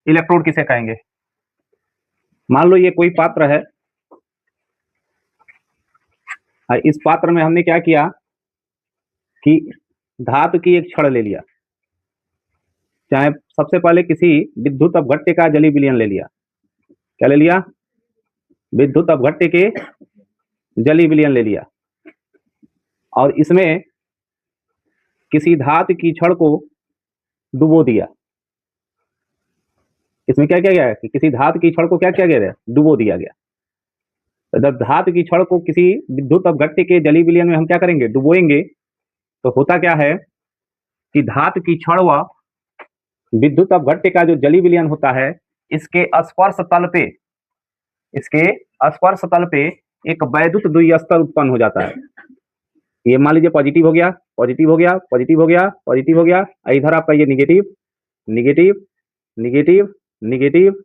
Electrode किसे कहेंगे? मान लो ये कोई पात्र है, इस पात्र में हमने क्या किया कि धातु की एक छड़ ले लिया, चाहे सबसे पहले किसी विद्युत अपघट्य का जली विलयन ले लिया। क्या ले लिया? विद्युत अपघट्य के जली विलयन ले लिया, और इसमें किसी धातु की छड़ को डुबो दिया। इसमें क्या किया गया है कि किसी धातु की छड़ को क्या किया गया है? डुबो दिया गया। तो जब धातु की छड़ को किसी विद्युत अपघट्य के जली विलयन में हम क्या करेंगे? डुबोएंगे, तो होता क्या है कि धातु की छड़ व विद्युत अपघट्य का जो जली विलयन होता है, इसके स्पर्श तल पे एक वैद्युत द्विस्तर उत्पन्न हो जाता है। ये मान लीजिए पॉजिटिव हो गया, पॉजिटिव हो गया, पॉजिटिव हो गया, पॉजिटिव हो गया, इधर आपका ये निगेटिव, निगेटिव, निगेटिव, निगेटिव,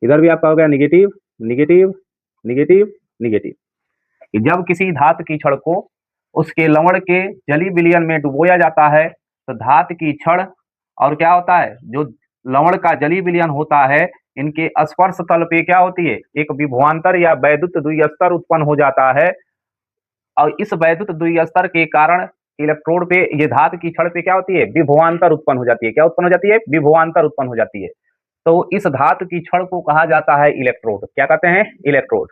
इधर भी आपका हो गया निगेटिव, निगेटिव, निगेटिव, निगेटिव। जब किसी धातु की छड़ को उसके लवण के जली विलयन में डुबोया जाता है, तो धातु की छड़ और क्या होता है, जो लवण का जली विलयन होता है, इनके स्पर्श तल पे क्या होती है? एक विभवांतर या वैद्युत द्विस्तर उत्पन्न हो जाता है, और इस वैद्युत द्विस्तर के कारण इलेक्ट्रोड पे, ये धातु की छड़ पे क्या होती है? विभवांतर उत्पन्न हो जाती है। क्या उत्पन्न हो जाती है? विभवांतर उत्पन्न हो जाती है। तो इस धातु की छड़ को कहा जाता है इलेक्ट्रोड। क्या कहते हैं? इलेक्ट्रोड।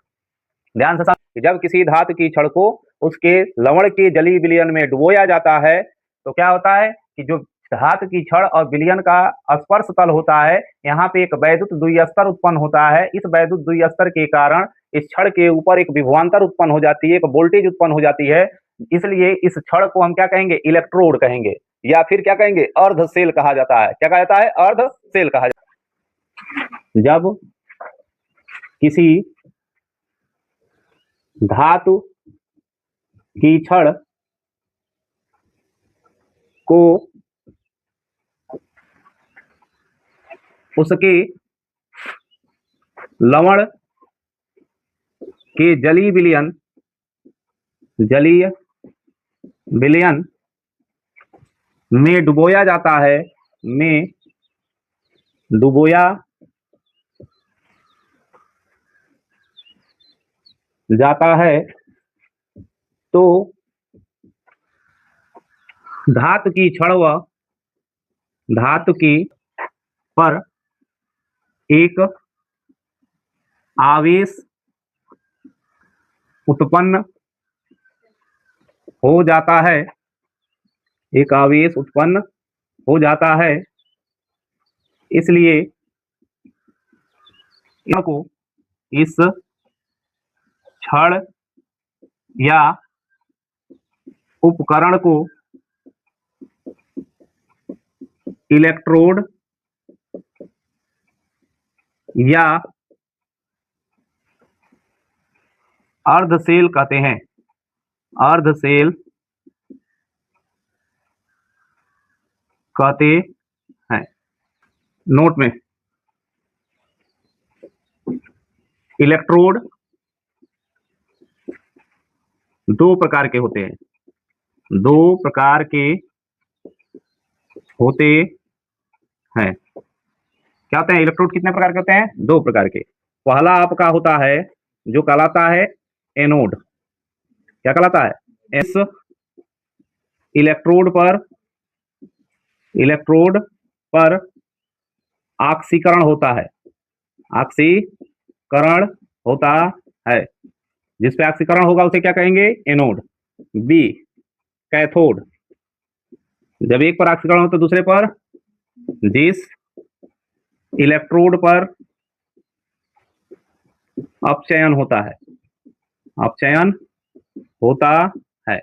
ध्यान से समझ, जब किसी धातु की छड़ को उसके लवण के जली विलयन में डुबोया जाता है, तो क्या होता है कि जो धातु की छड़ और विलयन का स्पर्श तल होता है, यहाँ पे एक वैद्युत द्विस्तर उत्पन्न होता है। इस वैद्युत द्विस्तर के कारण इस छड़ के ऊपर एक विभवांतर उत्पन्न हो जाती है, एक वोल्टेज उत्पन्न हो जाती है। इसलिए इस छड़ को हम क्या कहेंगे? इलेक्ट्रोड कहेंगे, या फिर क्या कहेंगे? अर्ध सेल कहा जाता है। क्या कहा जाता है? अर्ध सेल कहा जाता है। जब किसी धातु की छड़ को उसके लवण के जलीय विलयन में डुबोया जाता है, में डुबोया जाता है, तो धातु की छड़ व धातु की पर एक आवेश उत्पन्न हो जाता है, एक आवेश उत्पन्न हो जाता है। इसलिए इनको, इस छड़ या उपकरण को इलेक्ट्रोड या अर्धसेल कहते हैं। अर्धसेल कहते हैं। नोट में, इलेक्ट्रोड दो प्रकार के होते हैं, दो प्रकार के होते हैं। क्या होते हैं? इलेक्ट्रोड कितने प्रकार के होते हैं? दो प्रकार के। पहला आपका होता है जो कहलाता है एनोड। क्या कहलाता है? इस इलेक्ट्रोड पर ऑक्सीकरण होता है, ऑक्सीकरण होता है। जिस पे ऑक्सीकरण होगा उसे क्या कहेंगे? एनोड। B, cathode. जब एक पर ऑक्सीकरण हो तो दूसरे पर, जिस इलेक्ट्रोड पर अपचयन होता है, अपचयन होता है।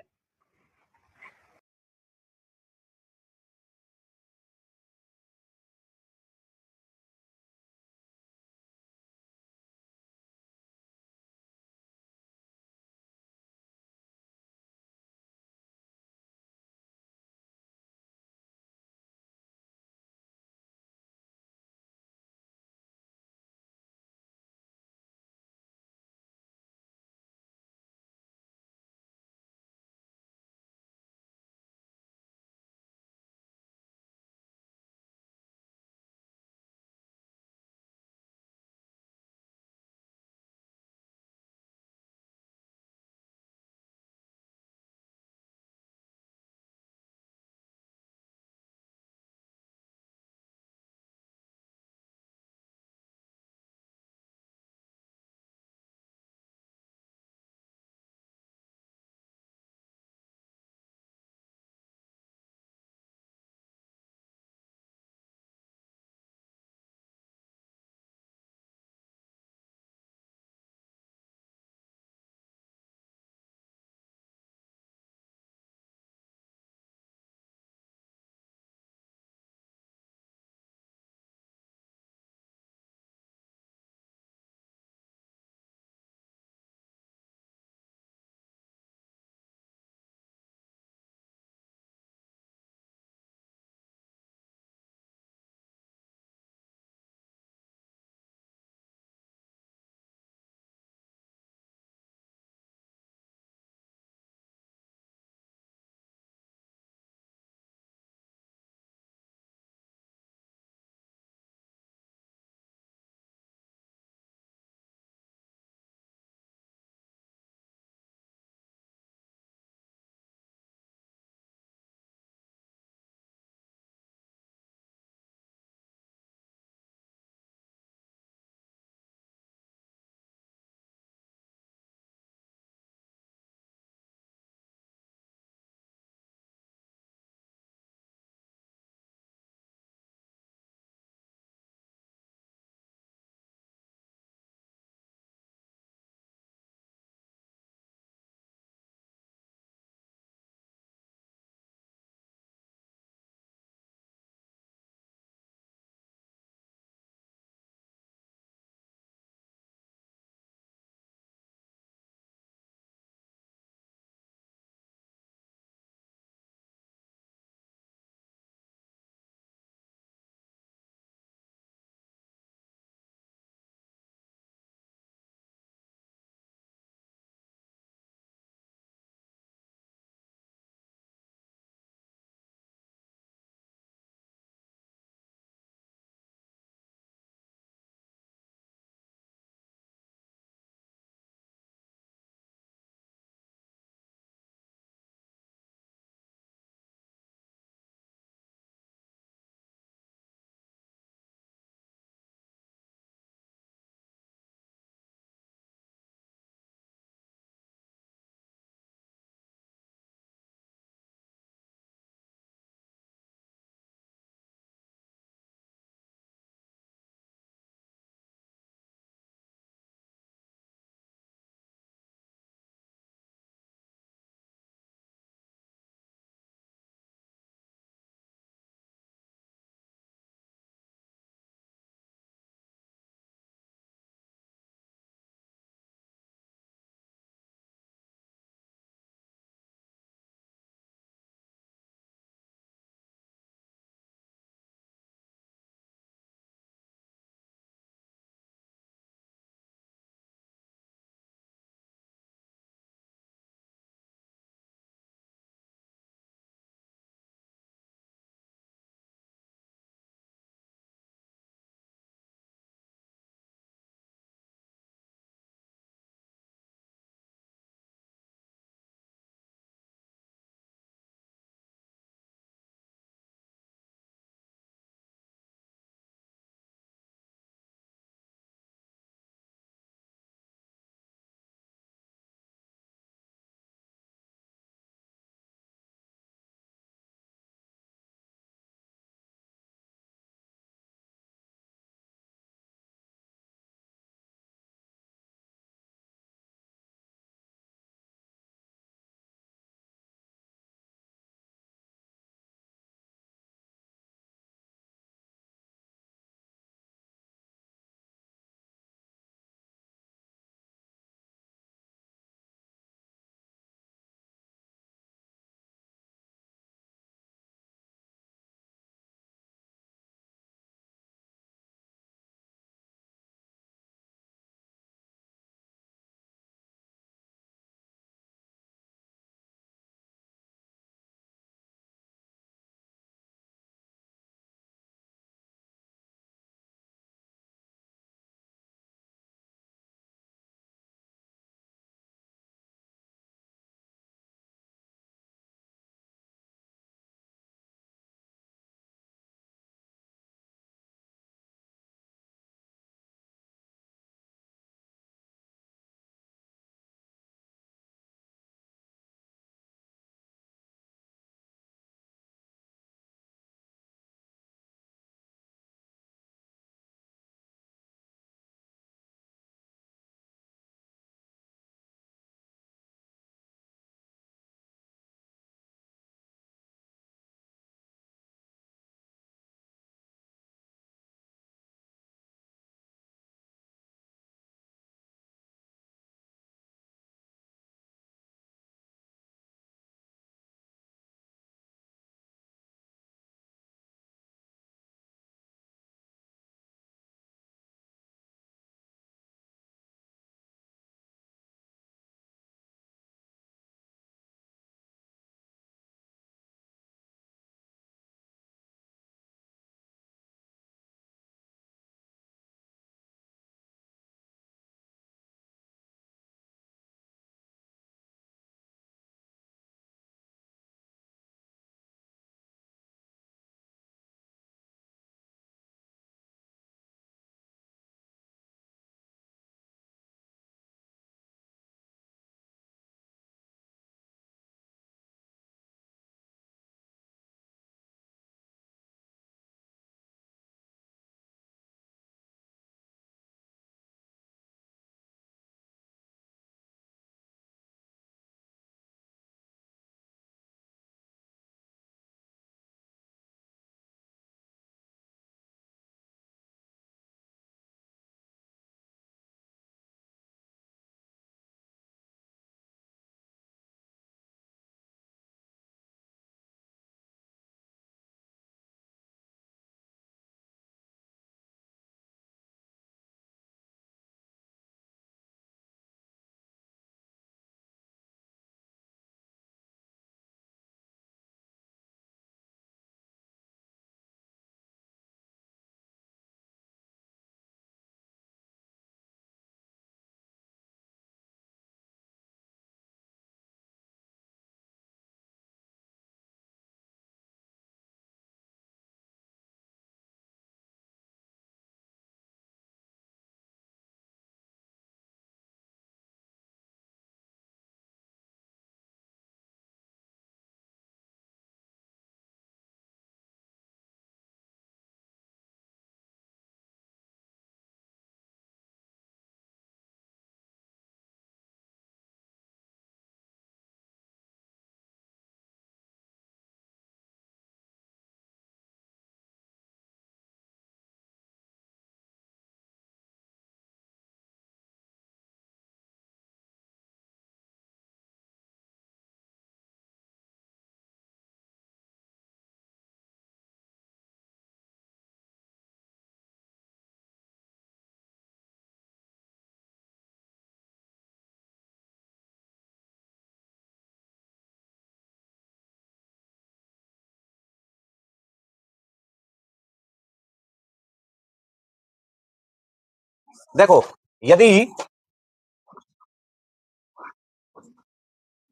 देखो, यदि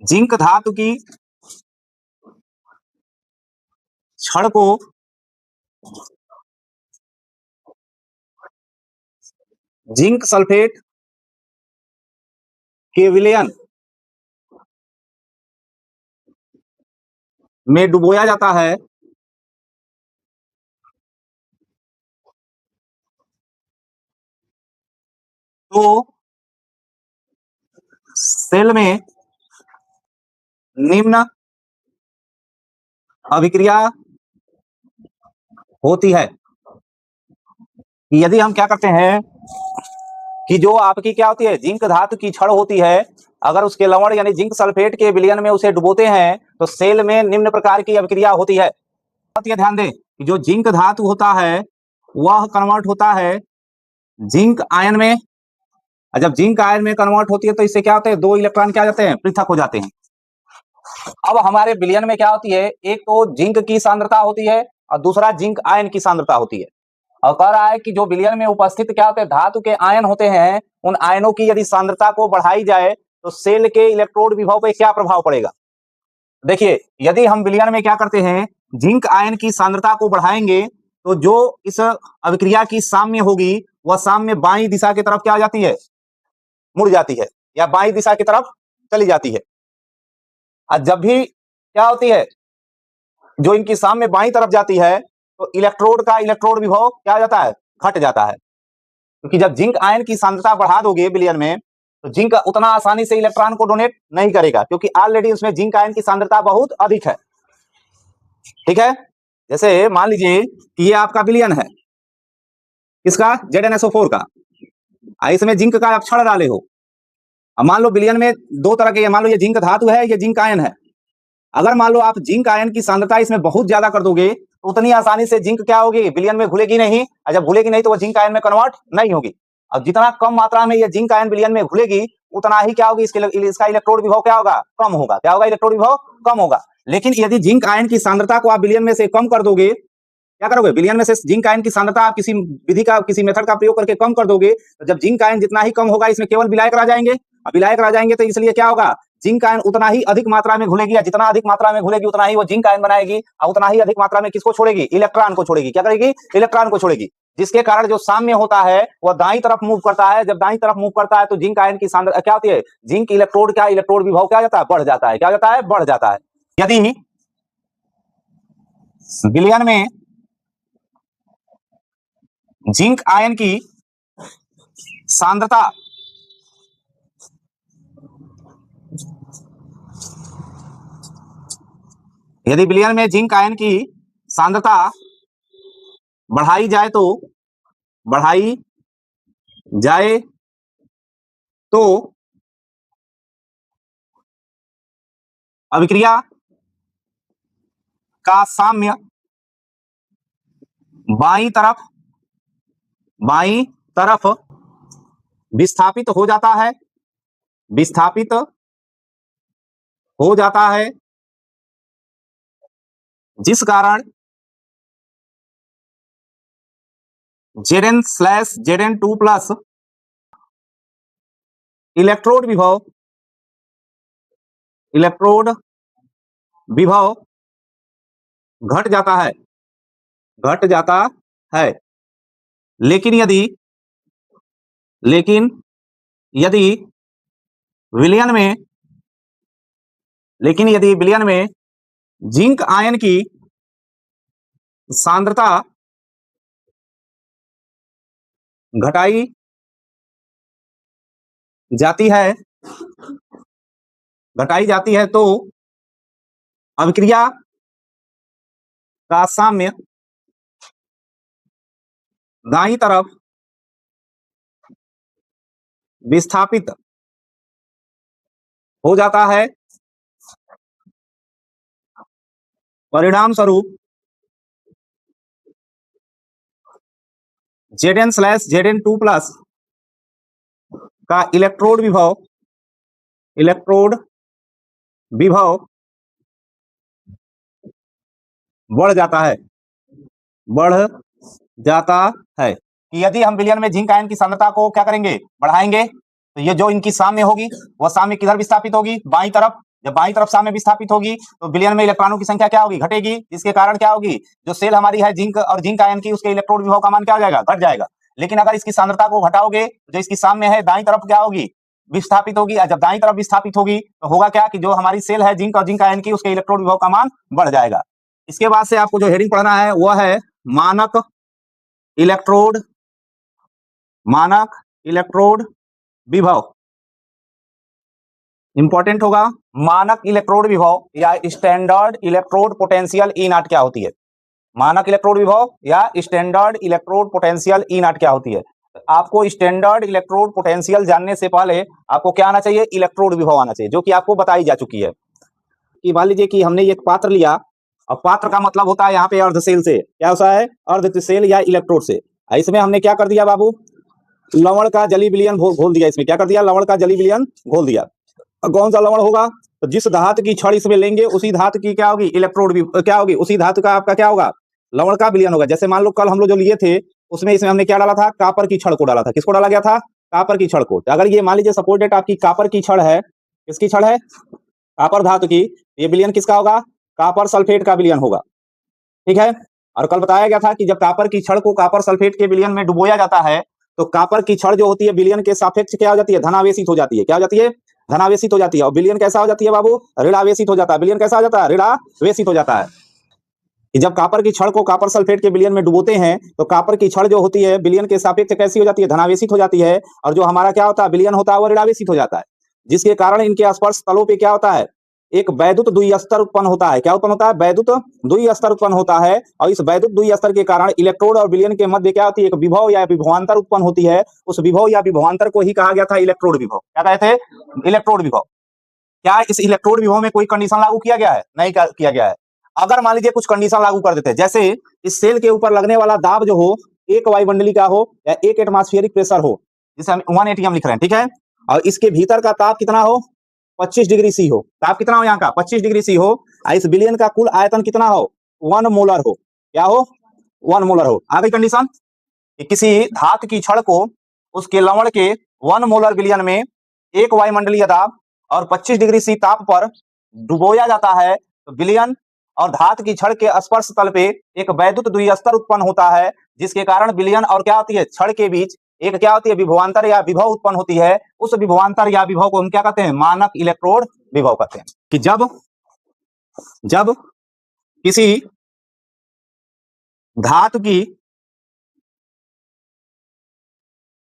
जिंक धातु की छड़ को जिंक सल्फेट के विलयन में डुबोया जाता है तो सेल में निम्न अभिक्रिया होती है। यदि हम क्या करते हैं कि जो आपकी क्या होती है, जिंक धातु की छड़ होती है, अगर उसके लवण यानी जिंक सल्फेट के विलयन में उसे डुबोते हैं तो सेल में निम्न प्रकार की अभिक्रिया होती है। ध्यान दें कि जो जिंक धातु होता है वह कन्वर्ट होता है जिंक आयन में। जब जिंक आयन में कन्वर्ट होती है तो इससे क्या होता है, दो इलेक्ट्रॉन क्या जाते हैं, पृथक हो जाते हैं। अब हमारे विलयन में क्या होती है, एक तो जिंक की सांद्रता होती है और दूसरा जिंक आयन की सांद्रता होती है। और कह रहा है कि जो विलयन में उपस्थित क्या होते हैं, धातु के आयन होते हैं, उन आयनों की यदि सांद्रता को बढ़ाई जाए तो सेल के इलेक्ट्रोड विभव पर क्या प्रभाव पड़ेगा। देखिए, यदि हम विलयन में क्या करते हैं, जिंक आयन की सांद्रता को बढ़ाएंगे तो जो इस अभिक्रिया की साम्य होगी वह साम्य बाई दिशा की तरफ क्या हो जाती है, मुड़ जाती है या बाई दिशा की तरफ चली जाती है। और जब भी क्या होती है, जो इनकी साम्य बाई तरफ जाती है तो इलेक्ट्रोड का इलेक्ट्रोड विभव क्या हो जाता है, घट जाता है। क्योंकि जब जिंक आयन की सांद्रता बढ़ा दोगे विलयन में तो जिंक उतना आसानी से इलेक्ट्रॉन को डोनेट नहीं करेगा, क्योंकि ऑलरेडी उसमें जिंक आयन की सांद्रता बहुत अधिक है। ठीक है, जैसे मान लीजिए कि ये आपका विलयन है, किसका, ZnSO4 का, इसमें जिंक का आप छड़ डाले हो। अब मान लो विलयन में दो तरह के, मान लो ये जिंक धातु है, ये जिंक आयन है। अगर मान लो आप जिंक आयन की सांद्रता इसमें बहुत ज्यादा कर दोगे तो उतनी आसानी से जिंक क्या होगी, विलयन में घुलेगी नहीं, और जब घुलेगी नहीं तो वो जिंक आयन में कन्वर्ट नहीं होगी। अब जितना कम मात्रा में ये जिंक आयन विलयन में घुलेगी उतना ही क्या होगी, इसका इलेक्ट्रोड विभव क्या होगा, कम होगा। क्या होगा, इलेक्ट्रोड विभव कम होगा। लेकिन यदि जिंक आयन की सांद्रता को आप विलयन में से कम कर दोगे, क्या करोगे, विलयन में से जिंक आयन की सांद्रता आप किसी विधि का, किसी मेथड का प्रयोग करके कम कर दोगे, तो जब जिंक आयन जितना ही कम होगा इसमें केवल विलायक रह जाएंगे। अब विलायक रह जाएंगे तो इसलिए क्या होगा, जिंक आयन उतना ही अधिक मात्रा में घुलेगी, या जितना अधिक मात्रा में घुलेगी उतना ही वो जिंक आयन बनाएगी, और उतना ही अधिक मात्रा में किसको छोड़ेगी, इलेक्ट्रॉन को छोड़ेगी। क्या करेगी, इलेक्ट्रॉन को छोड़ेगी, जिसके कारण जो साम्य होता है वह दाईं तरफ मूव करता है। जब दाईं तरफ मूव करता है तो जिंक आयन की सांद्रता क्या होती है, जिंक इलेक्ट्रोड का इलेक्ट्रोड विभव क्या जाता है, बढ़ जाता है। क्या जाता है, बढ़ जाता है। यदि विलयन में जिंक आयन की सांद्रता यदि विलयन में जिंक आयन की सांद्रता बढ़ाई जाए तो अभिक्रिया का साम्य बाईं तरफ विस्थापित हो जाता है, जिस कारण Zn/Zn2 प्लस इलेक्ट्रोड विभव घट जाता है। लेकिन यदि विलयन में जिंक आयन की सांद्रता घटाई जाती है तो अभिक्रिया का साम्य दाईं तरफ विस्थापित हो जाता है। परिणाम स्वरूप Zn/Zn2 प्लस का इलेक्ट्रोड विभव बढ़ जाता है। कि यदि हम विलयन में जिंक आयन की सांद्रता को क्या करेंगे, बढ़ाएंगे, तो ये जो इनकी साम्य होगी वह साम्य किधर विस्थापित होगी, बाईं तरफ। जब बाईं तरफ साम्य विस्थापित होगी तो विलयन में इलेक्ट्रॉनों की संख्या क्या होगी, घटेगी। इसके कारण क्या होगी, जो सेल हमारी है जिंक और जिंक आयन की, उसके इलेक्ट्रोड विभव का मान क्या हो जाएगा, घट जाएगा। लेकिन अगर इसकी सांद्रता को घटाओगे, जो इसकी साम्य है दाईं तरफ क्या होगी, विस्थापित होगी। और जब दाईं तरफ विस्थापित होगी तो होगा क्या कि जो हमारी सेल है जिंक और जिंक आयन की, उसके इलेक्ट्रोड विभव का मान बढ़ जाएगा। इसके बाद से आपको जो हेडिंग पढ़ना है वह है मानक इलेक्ट्रोड, मानक इलेक्ट्रोड विभव। इंपॉर्टेंट होगा, मानक इलेक्ट्रोड विभव या standard electrode potential E not क्या होती है। मानक इलेक्ट्रोड विभव या standard electrode potential E not क्या होती है। आपको स्टैंडर्ड इलेक्ट्रोड पोटेंशियल जानने से पहले आपको क्या आना चाहिए, इलेक्ट्रोड विभव आना चाहिए, जो कि आपको बताई जा चुकी है। कि मान लीजिए कि हमने एक पात्र लिया, और पात्र का मतलब होता है यहाँ पे अर्धसेल से, क्या होता है, अर्धसेल या इलेक्ट्रोड से। इसमें हमने क्या कर दिया बाबू, लवण का जली विलयन घोल दिया। इसमें क्या कर दिया, लवण का जली विलयन घोल दिया। कौन सा लवण होगा, तो जिस धातु की छड़ इसमें लेंगे उसी धातु की क्या होगी, इलेक्ट्रोड भी क्या होगी, उसी धातु का आपका क्या होगा, लवण का विलयन होगा। जैसे मान लो कल हम लोग जो लिए थे उसमें इसमें हमने क्या डाला था, कापर की छड़ को डाला था। किसको डाला गया था, कापर की छड़ को। तो अगर ये मान लीजिए सपोज डेट आपकी कापर की छड़ है, किसकी छड़ है, कापर धातु की, ये विलयन किसका होगा, कापर सल्फेट का विलयन होगा। ठीक है। और कल बताया गया था कि जब कापर की छड़ को कापर सल्फेट के विलयन में डुबोया जाता है तो कापर की छड़ जो होती है विलयन के सापेक्ष क्या हो जाती है, धनावेशित हो जाती है। क्या हो जाती है, धनावेशित हो जाती है। और विलयन कैसा हो जाती है बाबू, ऋणावेशित हो जाता है। विलयन कैसा हो जाता है, ऋणावेशित हो जाता है। कि जब कापर की छड़ को कापर सल्फेट के विलयन में डुबोते हैं तो कापर की छड़ जो होती है विलयन के सापेक्ष कैसी हो जाती है, धनावेशित हो जाती है। और जो हमारा क्या होता है, विलयन होता है, वो ऋणावेशित हो जाता है। जिसके कारण इनके स्पर्श तलों पे क्या होता है, एक वैद्युत द्विस्तर उत्पन्न होता है। क्या उत्पन्न होता है, वैद्युत द्विस्तर उत्पन्न होता है। और इस वैद्युत द्विस्तर के कारण इलेक्ट्रोड और विलयन के मध्य क्या होती है, एक विभव या विभवांतर उत्पन्न होती है। उस विभव या विभवांतर को ही कहा गया था इलेक्ट्रोड विभव। क्या कहते थे, इलेक्ट्रोड विभव। क्या इस इलेक्ट्रोड विभव में कोई कंडीशन लागू किया गया है, नहीं किया गया है। अगर मान लीजिए कुछ कंडीशन लागू कर देते हैं, जैसे इस सेल के ऊपर लगने वाला दाब जो हो, एक वायुमंडली का हो या एक एटमॉस्फेरिक प्रेशर हो, जिसे हम 1 atm लिख रहे हैं, ठीक है। और इसके भीतर का ताप कितना हो, 25 डिग्री सी हो। ताप कितना हो यहाँ का, 25 डिग्री सी हो। और इस विलयन का कुल आयतन कितना हो, 1 मोलर हो। क्या हो, 1 मोलर हो। आ गई कंडीशन कि किसी धातु की छड़ को उसके लवण के 1 मोलर विलयन में एक वायुमंडलीय दाब और 25 डिग्री सी ताप पर डुबोया जाता है तो विलयन और धातु की छड़ के स्पर्श तल पे एक वैद्युत द्विस्तर उत्पन्न होता है। जिसके कारण विलयन और क्या होती है, छड़ के बीच एक क्या होती है, विभवांतर या विभव उत्पन्न होती है। उस विभवांतर या विभव को हम क्या कहते हैं, मानक इलेक्ट्रोड विभव कहते हैं। कि जब किसी धातु की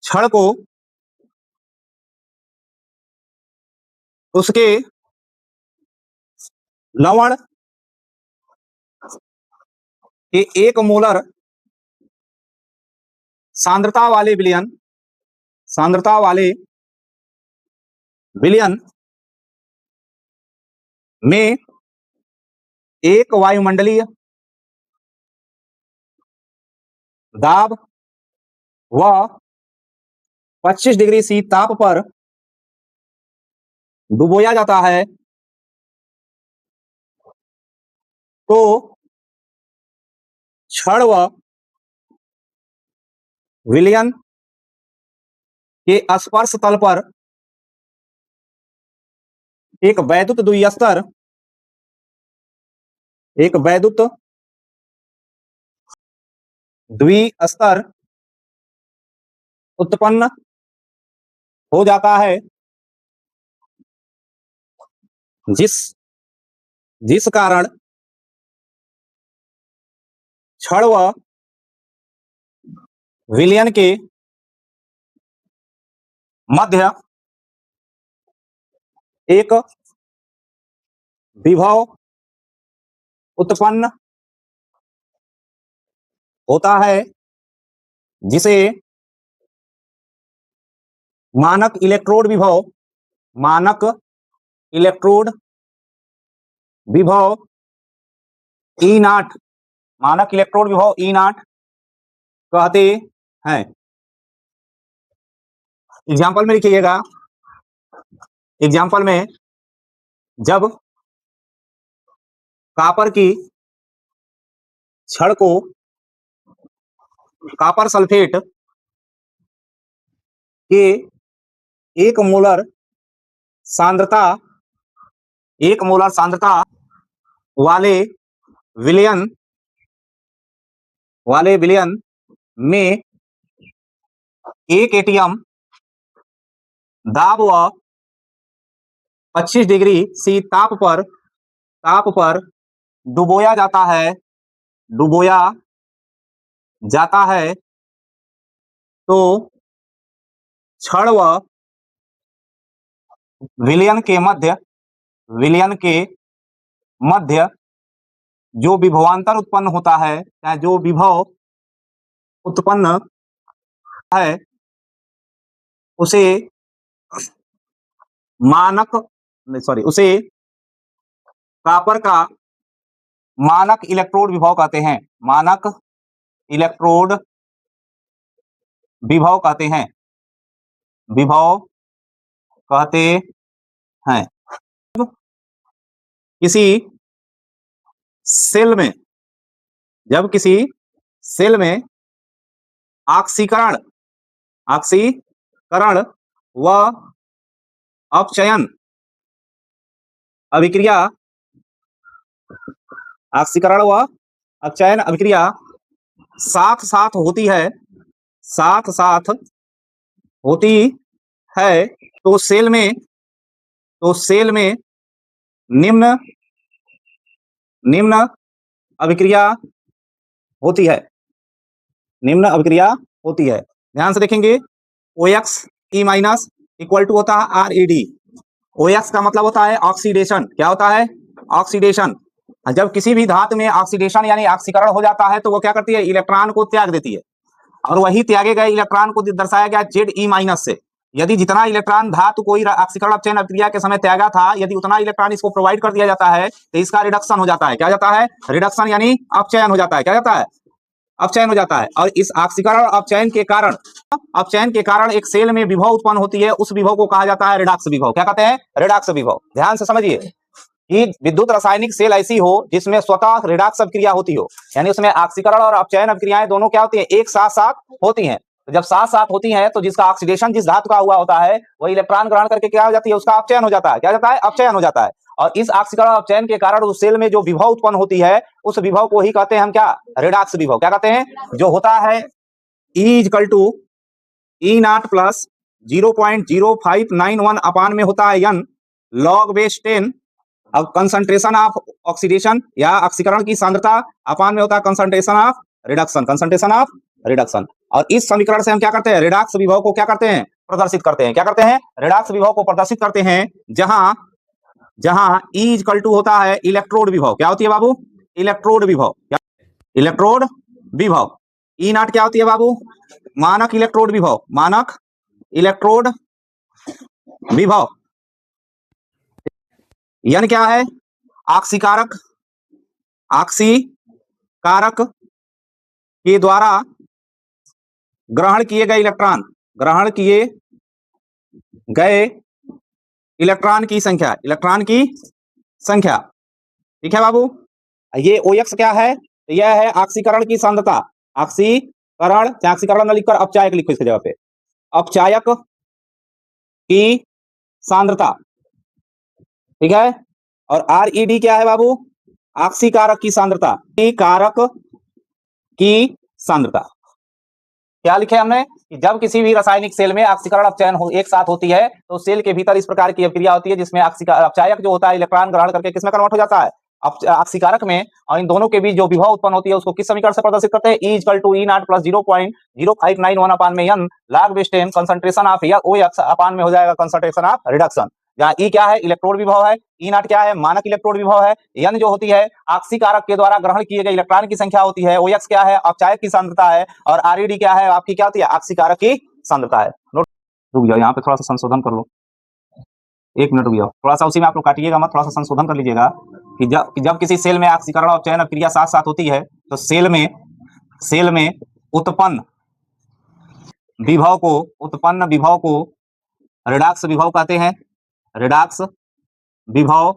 छड़ को उसके लवण के 1 मोलर सांद्रता वाले विलयन में एक वायुमंडलीय दाब व 25 डिग्री सी ताप पर डुबोया जाता है तो छड़ व विलयन के स्पर्श तल पर एक वैद्युत द्विस्तर उत्पन्न हो जाता है, जिस कारण छड़ व विलयन के मध्य एक विभव उत्पन्न होता है, जिसे मानक इलेक्ट्रोड विभव ई नॉट, मानक इलेक्ट्रोड विभव ई नॉट कहते हैं। एग्जाम्पल में लिखिएगा, एग्जाम्पल में जब कापर की छड़ को कापर सल्फेट के एक मोलर सांद्रता वाले विलयन में एक एटीएम दाब व 25 डिग्री सी ताप पर डुबोया जाता है तो क्षण व विलयन के मध्य जो विभवांतर उत्पन्न होता है या जो विभव उत्पन्न है उसे कॉपर का मानक इलेक्ट्रोड विभव कहते हैं। मानक इलेक्ट्रोड विभव कहते हैं। जब किसी सेल में ऑक्सीकरण व अपचयन अभिक्रिया साथ साथ होती है तो सेल में निम्न अभिक्रिया होती है। ध्यान से देखेंगे, OX E minus equal to होता है RED। OX का मतलब होता है ऑक्सीडेशन। क्या होता है? ऑक्सीडेशन। जब किसी भी धातु में ऑक्सीडेशन यानी ऑक्सीकरण हो जाता है तो वो क्या करती है? इलेक्ट्रॉन को त्याग देती है, और वही त्यागे गए इलेक्ट्रॉन को दर्शाया गया ZE माइनस से। यदि जितना इलेक्ट्रॉन धातु कोई ऑक्सीकरण अपचयन अभिक्रिया के समय त्यागा था, यदि उतना इलेक्ट्रॉन इसको प्रोवाइड कर दिया जाता है तो इसका रिडक्शन हो जाता है। क्या जाता है? रिडक्शन यानी अपचयन हो जाता है। क्या जाता है? अपचयन हो जाता है। और इस ऑक्सीकरण अपचयन के कारण एक सेल में विभव उत्पन्न होती है, उस विभव को कहा जाता है रिडक्स विभव। क्या कहते हैं? रिडक्स विभव। ध्यान से समझिए कि विद्युत रासायनिक सेल ऐसी हो जिसमें स्वतः रिडक्स अभिक्रिया होती हो, यानी उसमें ऑक्सीकरण और अपचयन अभिक्रियाएं दोनों क्या होती हैं? एक साथ साथ होती हैं। तो जब साथ साथ होती हैं तो जिसका ऑक्सीडेशन जिस धातु का हुआ होता है वह इलेक्ट्रॉन ग्रहण करके क्या हो जाती है? उसका अपचयन हो जाता है। क्या जाता है? अपचयन हो जाता है। और इस ऑक्सीकरण अपचयन के कारण उस सेल में जो विभव उत्पन्न होती है उस विभव को ही कहते हैं हम क्या? रिडक्स विभव। क्या कहते हैं? जो होता है E0 प्लस 0.0591 अपान में होता है n log बेस 10। अब कंसंट्रेशन ऑफ ऑक्सीडेशन या ऑक्सीकरण की सांद्रता अपान में होता है कंसंट्रेशन ऑफ रिडक्शन। और इस समीकरण से हम क्या करते हैं? रिडक्स विभव को क्या करते हैं? प्रदर्शित करते हैं। क्या करते हैं? रिडक्स विभव को प्रदर्शित करते हैं जहां E इक्वल टू होता है इलेक्ट्रोड विभव। क्या होती है बाबू? इलेक्ट्रोड विभव। E0 क्या होती है बाबू? मानक इलेक्ट्रोड विभव। n क्या है? ऑक्सीकारक के द्वारा ग्रहण किए गए इलेक्ट्रॉन की संख्या। ठीक है बाबू। ये OX क्या है? यह है ऑक्सीकरण की सांद्रता। ऑक्सीकरण न लिखकर अपचायक लिखो इसकी जगह पे। अपचायक की सांद्रता। ठीक है। और RED क्या है बाबू? ऑक्सीकारक की सांद्रता। क्या लिखे हमने कि जब किसी भी रासायनिक सेल में ऑक्सीकरण अपचयन एक साथ होती है तो सेल के भीतर इस प्रकार की अभिक्रिया होती है जिसमें अपचायक जो होता है इलेक्ट्रॉन ग्रहण करके किसमें कन्वर्ट हो जाता है? ऑक्सीकारक में। और इन दोनों के बीच जो विभव उत्पन्न होती है उसको किस समीकरण से प्रदर्शित करते हैं? E0 प्लस 0.0591 अपान में n log base 10 concentration of OX अपान में हो जाएगा कंसंट्रेशन ऑफ रिडक्शन। जहाँ E क्या है? इलेक्ट्रोड विभव है। E0 क्या है? मानक इलेक्ट्रोड विभव है। n जो होती है ऑक्सीकारक के द्वारा ग्रहण किए गए इलेक्ट्रॉन की संख्या होती है। OX क्या है? अपचायक की सांद्रता है। और RED क्या है? आपकी क्या होती है? ऑक्सीकारक की सांद्रता है। रुक जाओ, यहाँ पे थोड़ा सा संशोधन कर लो। 1 मिनट रुक जाओ, थोड़ा सा उसी में आप लोग काटिएगा मत, थोड़ा सा संशोधन कर लीजिएगा कि जब किसी सेल में ऑक्सीकरण और चयन क्रिया साथ साथ होती है तो सेल में उत्पन्न विभव को रिडक्स विभव कहते हैं। रिडक्स विभव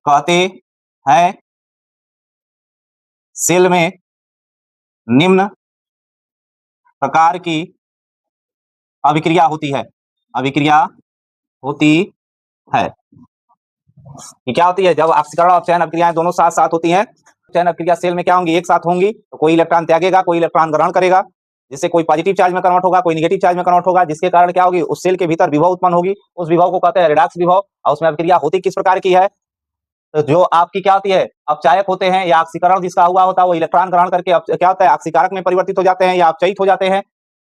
कहते हैं। सेल में निम्न प्रकार की अभिक्रिया होती है, अभिक्रिया होती है। ये क्या होती है? जब ऑक्सीकरण और अपचयन अभिक्रियाएं दोनों साथ साथ होती हैं, अपचयन अभिक्रिया सेल में क्या होंगी? एक साथ होंगी। तो कोई इलेक्ट्रॉन त्यागेगा, कोई इलेक्ट्रॉन ग्रहण करेगा, जिससे कोई पॉजिटिव चार्ज में कन्वर्ट होगा, कोई नेगेटिव चार्ज में कन्वर्ट होगा, जिसके कारण क्या होगी? उस सेल के भीतर विभव उत्पन्न होगी। उस विभव को कहते हैं रेडॉक्स विभव। और उसमें अभिक्रिया होती किस प्रकार की है? तो जो आपकी क्या होती है? अपचायक होते हैं, या ऑक्सीकरण जिसका हुआ होता है वो इलेक्ट्रॉन ग्रहण करके क्या होता है? ऑक्सीकारक में परिवर्तित हो जाते हैं या अपचयित हो जाते हैं।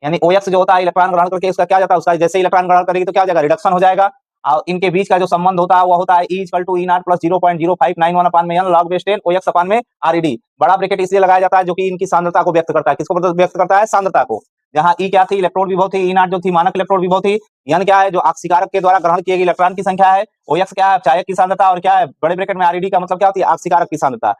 यानी OX जो होता है इलेक्ट्रॉन ग्रहण करके उसका क्या जाता है? उसका जैसे इलेक्ट्रॉन ग्रहण करेगी तो क्या हो जाएगा? रिडक्शन हो जाएगा। और इनके बीच का जो संबंध होता है वह होता है E = E0 + 0.0591/n log base 10 OX/ReD। बड़ा ब्रैकेट इसलिए लगाया जाता है जो कि इनकी सांद्रता को व्यक्त करता है। किसको व्यक्त करता है? सांद्रता को। जहां E क्या थी? इलेक्ट्रॉन विभव थी। E0 जो थी मानक इलेक्ट्रॉन विभव थी। N क्या है? जो ऑक्सीकारक के द्वारा ग्रहण किए गए इलेक्ट्रॉन की संख्या है। OX क्या है? अपचायक की सांद्रता। और क्या है? बड़े ब्रैकेट में ReD का मतलब क्या होती है? ऑक्सीकारक की सांद्रता।